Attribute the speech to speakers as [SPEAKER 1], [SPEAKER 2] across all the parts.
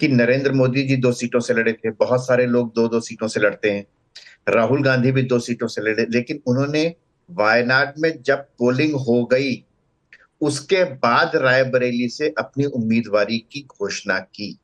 [SPEAKER 1] कि नरेंद्र मोदी जी 2 सीटों से लड़े थे, बहुत सारे लोग 2-2 सीटों से लड़ते हैं, राहुल गांधी भी 2 सीटों से लड़े, लेकिन उन्होंने वायनाड में जब पोलिंग हो गई उसके बाद रायबरेली से अपनी उम्मीदवारी की घोषणा की।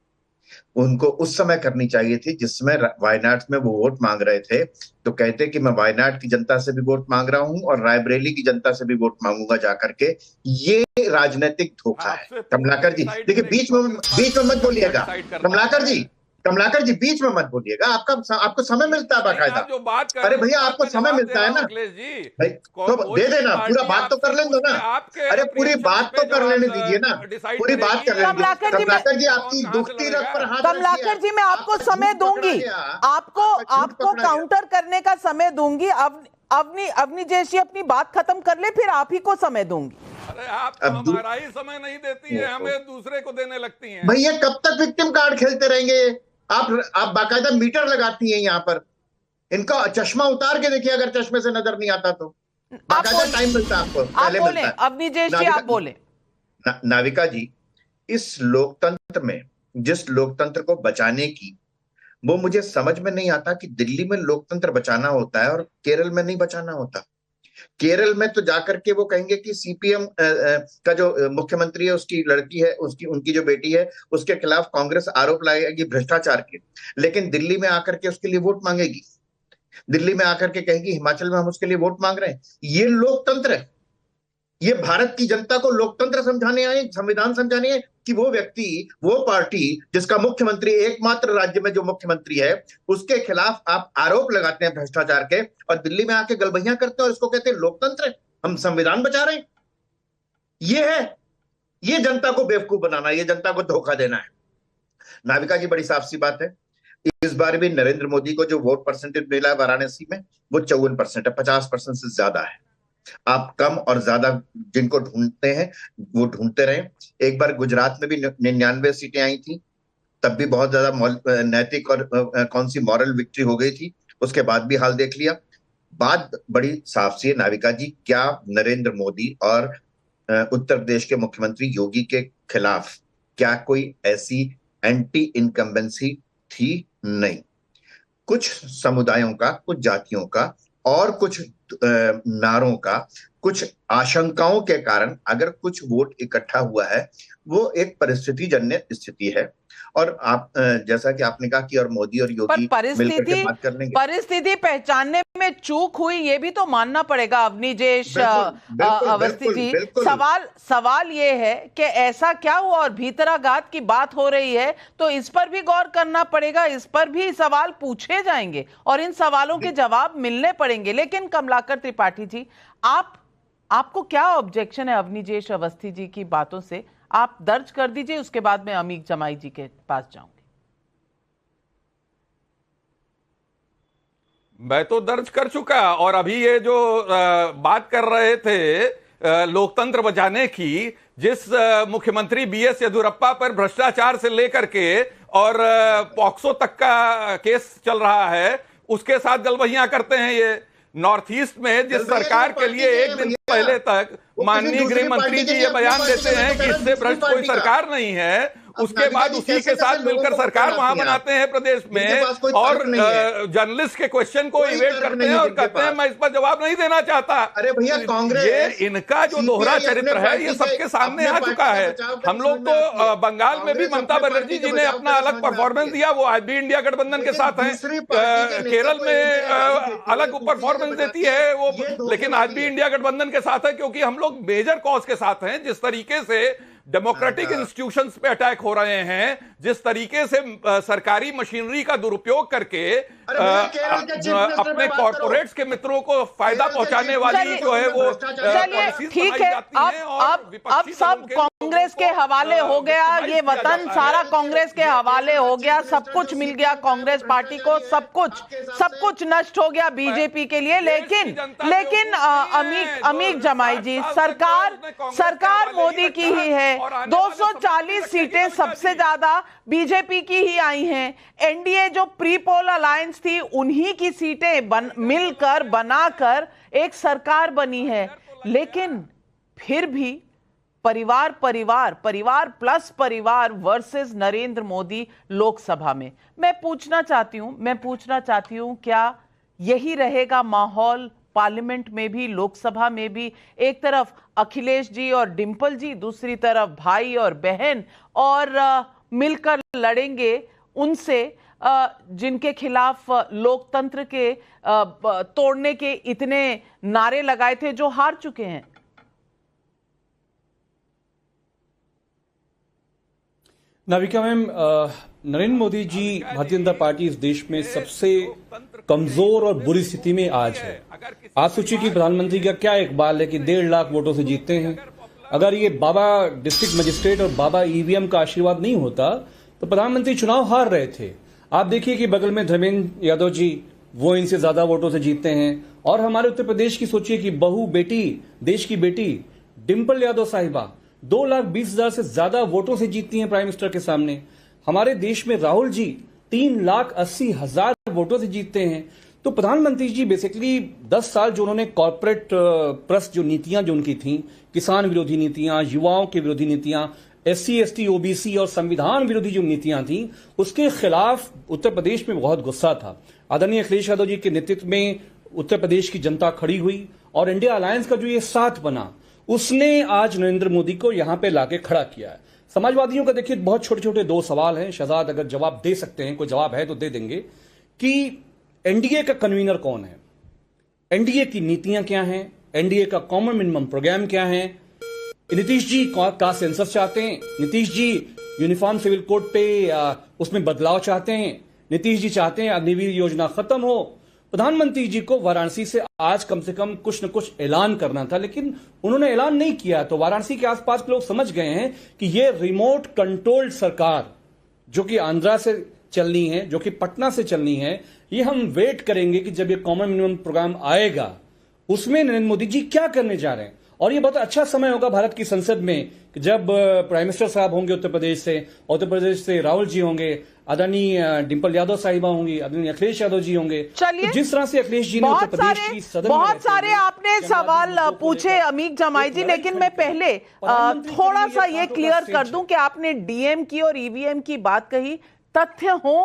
[SPEAKER 1] उनको उस समय करनी चाहिए थी जिसमें वायनाड में वो वोट मांग रहे थे, तो कहते कि मैं वायनाड की जनता से भी वोट मांग रहा हूं और रायबरेली की जनता से भी वोट मांगूंगा जाकर के। ये राजनीतिक धोखा है।
[SPEAKER 2] आपसे पूछ के
[SPEAKER 1] कमलाकर जी
[SPEAKER 2] डिसाइड
[SPEAKER 1] देखिए,
[SPEAKER 2] करेगी कांग्रेस
[SPEAKER 1] बीच में
[SPEAKER 2] पार्टी
[SPEAKER 1] मत
[SPEAKER 2] कौन क्या
[SPEAKER 1] बोलिएगा।
[SPEAKER 2] डिसाइड कर रहा
[SPEAKER 1] कमलाकर जी,
[SPEAKER 2] है।
[SPEAKER 1] कमलाकर जी बीच में मत बोलिएगा, आपको समय मिलता है
[SPEAKER 2] नहीं,
[SPEAKER 1] बाकायदा।
[SPEAKER 2] आप जो बात कर
[SPEAKER 1] अरे
[SPEAKER 2] रहे हैं उस
[SPEAKER 1] भैया,
[SPEAKER 2] बात
[SPEAKER 1] आपको
[SPEAKER 2] का
[SPEAKER 1] समय
[SPEAKER 2] जवाब दे
[SPEAKER 1] मिलता
[SPEAKER 2] रहा
[SPEAKER 1] है
[SPEAKER 2] हूं
[SPEAKER 1] ना
[SPEAKER 2] अखिलेश जी।
[SPEAKER 1] भाई, तो
[SPEAKER 2] कोई
[SPEAKER 1] दे
[SPEAKER 2] भी
[SPEAKER 1] देना, पूरा
[SPEAKER 2] पार्टी
[SPEAKER 1] बात तो
[SPEAKER 2] आपसे
[SPEAKER 1] कर लेने
[SPEAKER 2] पूछ
[SPEAKER 1] दो
[SPEAKER 2] के
[SPEAKER 1] ना।
[SPEAKER 2] आपके
[SPEAKER 1] अरे पूरी
[SPEAKER 2] अप्रीहेंशंस
[SPEAKER 1] बात
[SPEAKER 2] पे
[SPEAKER 1] तो कर लेने दीजिए ना,
[SPEAKER 2] जवाब डिसाइड
[SPEAKER 1] पूरी बात
[SPEAKER 2] करेगी।
[SPEAKER 1] कर लेने दीजिए।
[SPEAKER 3] कमलाकर जी मैं
[SPEAKER 1] कमलाकर जी,
[SPEAKER 2] कौन
[SPEAKER 1] आपकी
[SPEAKER 2] कहां से
[SPEAKER 1] दुखती रग
[SPEAKER 2] लड़ेगा।
[SPEAKER 1] पर हाथ रखिए।
[SPEAKER 3] कमलाकर जी मैं आपको
[SPEAKER 1] आपका
[SPEAKER 3] समय
[SPEAKER 1] झूठ पकड़ा
[SPEAKER 3] दूंगी,
[SPEAKER 1] गया,
[SPEAKER 3] आपको
[SPEAKER 1] आपका झूठ
[SPEAKER 3] आपको
[SPEAKER 1] पकड़ा गया।
[SPEAKER 3] काउंटर करने का समय दूंगी। अवनी अवनी जैसी अपनी बात खत्म कर ले, फिर आप ही को समय दूंगी।
[SPEAKER 2] अरे आप तो
[SPEAKER 1] अब
[SPEAKER 2] हमारा ही समय नहीं देती है, हमें दूसरे को देने लगती हैं।
[SPEAKER 1] भैया, कब तक विक्टिम कार्ड खेलते रहेंगे? आप बाकायदा मीटर लगाती हैं यहाँ पर। इनका चश्मा उतार के देखिए, अगर चश्मे से नजर नहीं आता तो।
[SPEAKER 3] आप
[SPEAKER 1] बाकायदा
[SPEAKER 3] बोले,
[SPEAKER 1] टाइम मिलता है आपको,
[SPEAKER 3] आप
[SPEAKER 1] पहले
[SPEAKER 3] बोले
[SPEAKER 1] मिलता है।
[SPEAKER 3] अवनी जैसी,
[SPEAKER 1] नाविका
[SPEAKER 3] आप बोले।
[SPEAKER 1] नाविका जी, इस लोकतंत्र में, जिस लोकतंत्र को बचाने की, वो मुझे समझ में नहीं आता कि दिल्ली में लोकतंत्र बचाना होता है और केरल में नहीं बचाना होता। केरल में तो जाकर के वो कहेंगे कि सीपीएम का जो मुख्यमंत्री है, उसकी लड़की है, उसकी उनकी जो बेटी है, उसके खिलाफ कांग्रेस आरोप लगाएगी भ्रष्टाचार के, लेकिन दिल्ली में आकर के उसके लिए वोट मांगेगी। दिल्ली में आकर के कहेगी हिमाचल में हम उसके लिए वोट मांग रहे हैं। ये लोकतंत्र है। ये भारत की जनता को लोकतंत्र समझाने आए, संविधान समझाने आए, कि वो व्यक्ति, वो पार्टी जिसका मुख्यमंत्री, एकमात्र राज्य में जो मुख्यमंत्री है, उसके खिलाफ आप आरोप लगाते हैं भ्रष्टाचार के, और दिल्ली में आके गलबैया करते हैं और इसको कहते हैं लोकतंत्र, हम संविधान बचा रहे हैं। ये है, ये जनता को बेवकूफ बनाना, ये जनता को धोखा देना है। नाविका जी, बड़ी साफ सी बात है, इस बार भी नरेंद्र मोदी को जो वोट परसेंटेज मिला है वाराणसी में, वो 54% है, 50% से ज्यादा है। आप कम और ज्यादा जिनको ढूंढते हैं वो ढूंढते रहें। एक बार गुजरात में भी 99 सीटें आई थी, तब भी बहुत ज्यादा नैतिक और कौन सी मॉरल विक्ट्री हो गई थी, उसके बाद भी हाल देख लिया। बात बड़ी साफ सी है नाविका जी, क्या नरेंद्र मोदी और उत्तर प्रदेश के मुख्यमंत्री योगी के खिलाफ क्या कोई ऐसी एंटी इनकम्बेंसी थी? नहीं। कुछ समुदायों का, कुछ जातियों का और कुछ नारों का, कुछ आशंकाओं के कारण अगर कुछ वोट इकट्ठा हुआ है, वो एक परिस्थिति जन्य स्थिति है। और आप जैसा कि आपने कहा कि और मोदी और
[SPEAKER 3] पर
[SPEAKER 1] योगी मिलकर के बात कर लेंगे।
[SPEAKER 3] परिस्थिति पहचानने में चूक हुई, ये भी तो मानना पड़ेगा अवनीजेश अवस्थी जी। सवाल ये है कि ऐसा क्या हुआ, और भीतराघात की बात हो रही है तो इस पर भी गौर करना पड़ेगा, इस पर भी सवाल पूछे जाएंगे और इन सवालों के जवाब मिलने पड़ेंगे। लेकिन कमलाकर त्रिपाठी जी, आपको क्या ऑब्जेक्शन है अवनीजेश अवस्थी जी की बातों से? आप दर्ज कर दीजिए, उसके बाद मैं अमीक जमाई जी के पास जाऊंगी।
[SPEAKER 2] मैं तो दर्ज कर चुका, और अभी ये जो बात कर रहे थे लोकतंत्र बचाने की, जिस मुख्यमंत्री बीएस येदियुरप्पा पर भ्रष्टाचार से लेकर के और पॉक्सो तक का केस चल रहा है, उसके साथ गलबहियां करते हैं। ये नॉर्थ ईस्ट में जिस सरकार के लिए एक दिन पहले तक माननीय गृह मंत्री जी ये बयान देते हैं कि इससे भ्रष्ट कोई सरकार नहीं है, उसके बाद उसी के साथ मिलकर सरकार वहां बनाते हैं प्रदेश में, और जर्नलिस्ट के क्वेश्चन को इवेट करते हैं और कहते हैं मैं इस पर जवाब नहीं देना चाहता।
[SPEAKER 1] अरे भैया, कांग्रेस,
[SPEAKER 2] ये इनका जो दोहरा चरित्र है ये सबके सामने आ चुका है। हम लोग तो बंगाल में भी ममता बनर्जी जी ने अपना अलग परफॉर्मेंस दिया, वो आज भी इंडिया गठबंधन के साथ हैं। केरल में अलग परफॉर्मेंस देती है वो, लेकिन आज भी इंडिया गठबंधन के साथ है, क्योंकि हम लोग मेजर कॉज के साथ हैं। जिस तरीके से डेमोक्रेटिक इंस्टीट्यूशंस पे अटैक हो रहे हैं, जिस तरीके से सरकारी मशीनरी का दुरुपयोग करके अपने कॉर्पोरेट्स के मित्रों को फायदा पहुंचाने वाली जो है वो,
[SPEAKER 3] चलिए ठीक है, अब सब कांग्रेस के हवाले हो गया, ये वतन सारा कांग्रेस के हवाले हो गया, सब कुछ मिल गया कांग्रेस पार्टी को, सब कुछ नष्ट हो गया बीजेपी के लिए। लेकिन अमीक जमाई जी, सरकार मोदी की ही है, 240 सीटें सबसे ज्यादा बीजेपी की ही आई हैं। एनडीए जो प्री पोल अलायंस थी, उन्हीं की सीटें मिलकर बनाकर एक सरकार बनी है। लेकिन फिर भी परिवार परिवार परिवार प्लस परिवार वर्सेस नरेंद्र मोदी लोकसभा में। मैं पूछना चाहती हूं क्या यही रहेगा माहौल पार्लियामेंट में भी, लोकसभा में भी? एक तरफ अखिलेश जी और डिंपल जी, दूसरी तरफ भाई और बहन, और मिलकर लड़ेंगे उनसे जिनके खिलाफ लोकतंत्र के तोड़ने के इतने नारे लगाए थे, जो हार चुके हैं।
[SPEAKER 4] नाविका मैम, नरेंद्र मोदी जी, भारतीय जनता पार्टी इस देश में सबसे कमजोर और बुरी स्थिति में आज है। आप सोचिए कि प्रधानमंत्री का क्या इकबाल है कि 1.5 लाख वोटों से जीतते हैं। अगर ये बाबा डिस्ट्रिक्ट मजिस्ट्रेट और बाबा ईवीएम का आशीर्वाद नहीं होता तो प्रधानमंत्री चुनाव हार रहे थे। आप देखिए कि बगल में धर्मेंद्र यादव जी, वो इनसे ज्यादा वोटों से जीतते हैं। और हमारे उत्तर प्रदेश की सोचिए कि बहू बेटी, देश की बेटी डिंपल यादव साहिबा 2,20,000 से ज्यादा वोटों से जीतती हैं प्राइम मिनिस्टर के सामने। हमारे देश में राहुल जी 3,80,000 वोटों से जीतते हैं। तो प्रधानमंत्री जी बेसिकली 10 साल जो उन्होंने कॉर्पोरेट प्रेस जो नीतियां जो उनकी थी, किसान विरोधी नीतियां, युवाओं के विरोधी नीतियां, SC, ST, OBC और संविधान विरोधी जो नीतियां थी, उसके खिलाफ उत्तर प्रदेश में बहुत गुस्सा था। आदरणीय अखिलेश यादव जी के नेतृत्व में उत्तर प्रदेश की जनता खड़ी हुई और इंडिया अलायंस का जो ये साथ बना, उसने आज नरेंद्र मोदी को यहां पे लाके खड़ा किया है। समाजवादियों का देखिए बहुत छोटे छोटे 2 सवाल हैं। शहजाद अगर जवाब दे सकते हैं, कोई जवाब है तो दे देंगे, कि एनडीए का कन्वीनर कौन है, एनडीए की नीतियां क्या हैं, एनडीए का कॉमन मिनिमम प्रोग्राम क्या है। नीतीश जी का सेंसस चाहते हैं, Nitish ji uniform civil code पे उसमें बदलाव चाहते हैं, नीतीश जी चाहते हैं अग्निवीर योजना खत्म हो। प्रधानमंत्री जी को वाराणसी से आज कम से कम कुछ न कुछ ऐलान करना था, लेकिन उन्होंने ऐलान नहीं किया। तो वाराणसी के आसपास के लोग समझ गए हैं कि ये रिमोट कंट्रोल्ड सरकार जो कि आंध्रा से चलनी है, जो कि पटना से चलनी है, ये हम वेट करेंगे कि जब ये कॉमन मिनिमम प्रोग्राम आएगा उसमें नरेंद्र मोदी जी क्या करने जा रहे हैं। और ये बहुत अच्छा समय होगा भारत की संसद में कि जब प्राइम मिनिस्टर साहब होंगे उत्तर प्रदेश से राहुल जी होंगे, आदरणीय डिंपल यादव साहिबा होंगी, आदरणीय अखिलेश यादव जी होंगे।
[SPEAKER 3] चलिए,
[SPEAKER 4] तो जिस तरह से अखिलेश जी ने उत्तर प्रदेश की सदन में
[SPEAKER 3] बहुत सारे आपने सवाल पूछे अमीक जमाई जी, लेकिन मैं पहले थोड़ा सा ये क्लियर कर दूं कि आपने डीएम की और ईवीएम की बात कही। तथ्य हो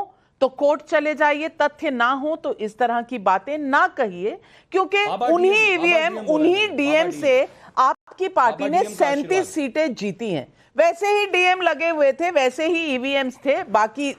[SPEAKER 3] तो कोर्ट चले जाइए, तथ्य ना हो तो इस तरह की बातें ना कहिए, क्योंकि उन्हीं ईवीएम उन्हीं डीएम से आपकी पार्टी ने 37 सीटें जीती हैं। वैसे ही डीएम लगे हुए थे, वैसे ही ईवीएम्स थे बाकी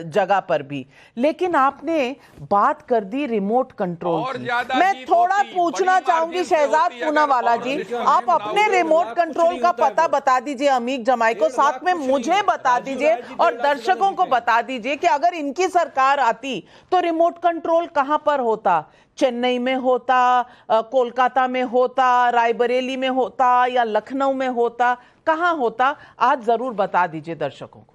[SPEAKER 3] जगह पर भी, लेकिन आपने बात कर दी रिमोट कंट्रोल की। मैं थोड़ा पूछना चाहूंगी शहजाद पूनावाला जी, आप अपने रिमोट कंट्रोल का पता बता दीजिए अमीक जमाई को, साथ में मुझे बता दीजिए और दर्शकों को बता दीजिए कि अगर इनकी सरकार आती तो रिमोट कंट्रोल कहां पर होता? चेन्नई में होता, कोलकाता में होता, रायबरेली में होता, या लखनऊ में होता? कहां होता? आज जरूर बता दीजिए दर्शकों को।